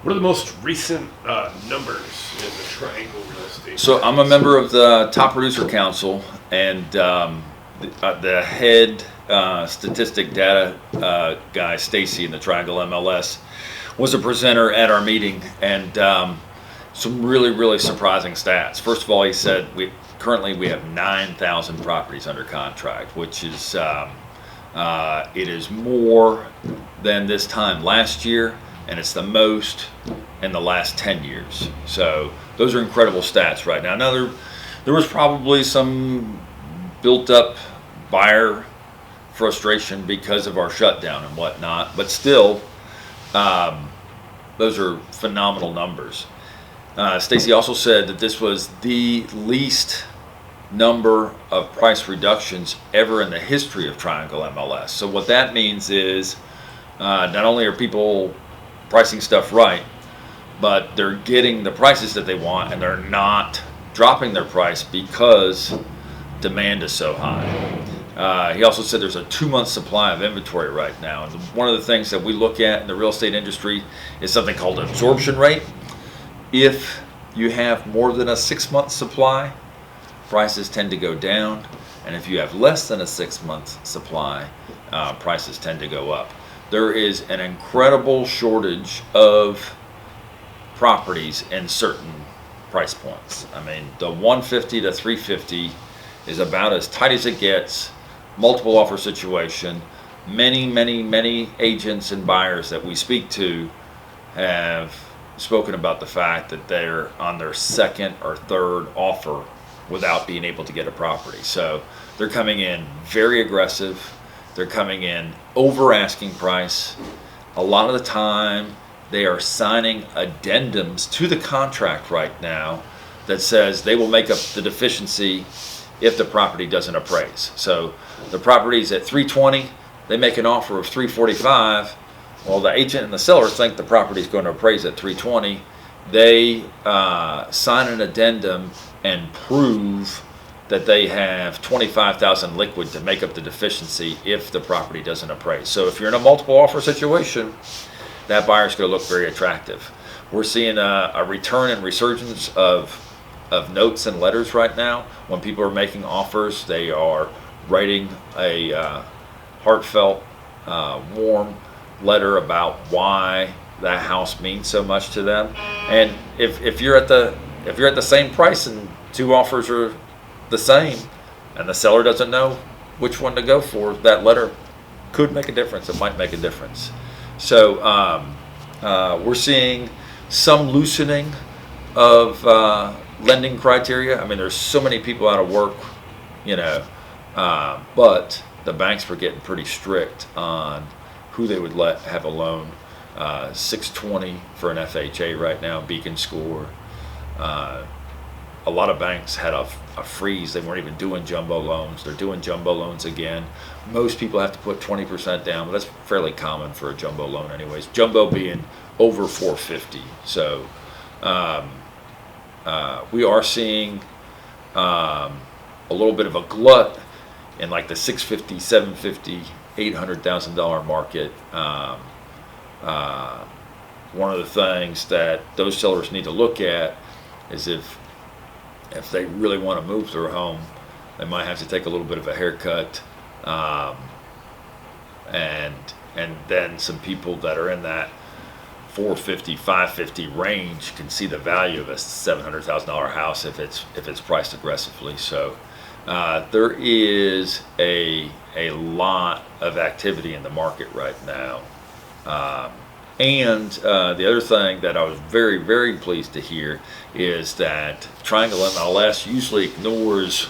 What are the most recent numbers in the Triangle real estate? So I'm a member of the Top Producer Council, and the head statistic data guy, Stacy, in the Triangle MLS, was a presenter at our meeting, and some really surprising stats. First of all, he said currently we have 9,000 properties under contract, which is it is more than this time last year, and it's the most in the last 10 years. So those are incredible stats right now. Now there was probably some built up buyer frustration because of our shutdown and whatnot, but still, those are phenomenal numbers. Stacy also said that this was the least number of price reductions ever in the history of Triangle MLS. So what that means is not only are people pricing stuff right, but they're getting the prices that they want, and they're not dropping their price because demand is so high. He also said there's a 2-month supply of inventory right now. And one of the things that we look at in the real estate industry is something called absorption rate. If you have more than a 6-month supply, prices tend to go down. And if you have less than a 6-month supply, prices tend to go up. There is an incredible shortage of properties in certain price points. I mean, the 150 to 350 is about as tight as it gets. Multiple offer situation. Many agents and buyers that we speak to have spoken about the fact that they're on their second or third offer without being able to get a property. So they're coming in very aggressive. They're coming in over asking price. A lot of the time they are signing addendums to the contract right now that says they will make up the deficiency if the property doesn't appraise. So the property's at 320, they make an offer of 345. Well, the agent and the seller think the property's going to appraise at 320. They sign an addendum and prove that they have 25,000 liquid to make up the deficiency if the property doesn't appraise. So if you're in a multiple offer situation, that buyer's going to look very attractive. We're seeing a return and resurgence of notes and letters right now. When people are making offers, they are writing a heartfelt, warm letter about why that house means so much to them. And if you're at the same price and 2 offers are the same, and the seller doesn't know which one to go for, that letter could make a difference. It might make a difference. So we're seeing some loosening of lending criteria. I mean, there's so many people out of work, but the banks were getting pretty strict on who they would let have a loan. 620 for an FHA right now, Beacon score. A lot of banks had a freeze. They weren't even doing jumbo loans. They're doing jumbo loans again. Most people have to put 20% down, but that's fairly common for a jumbo loan anyways. Jumbo being over 450. So we are seeing a little bit of a glut in like the $650, $750, $800,000 market. One of the things that those sellers need to look at is if they really want to move their home, they might have to take a little bit of a haircut, and then some people that are in that 450, 550 range can see the value of a $700,000 house if it's priced aggressively. So there is a lot of activity in the market right now. And the other thing that I was very pleased to hear is that Triangle MLS usually ignores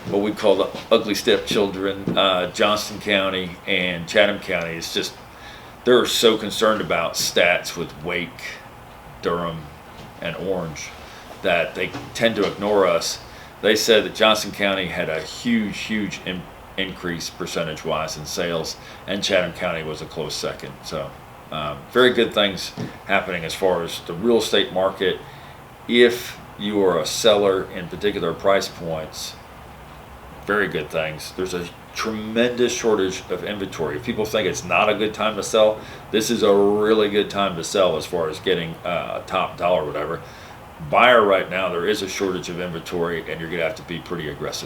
what we call the ugly stepchildren. Johnston County and Chatham County is just, they're so concerned about stats with Wake, Durham, and Orange that they tend to ignore us. They said that Johnston County had a huge increase percentage-wise in sales, and Chatham County was a close second. So very good things happening as far as the real estate market. If you are a seller in particular price points, very good things. There's a tremendous shortage of inventory. If people think it's not a good time to sell, this is a really good time to sell as far as getting top dollar or whatever. Buyer right now, there is a shortage of inventory, and you're going to have to be pretty aggressive.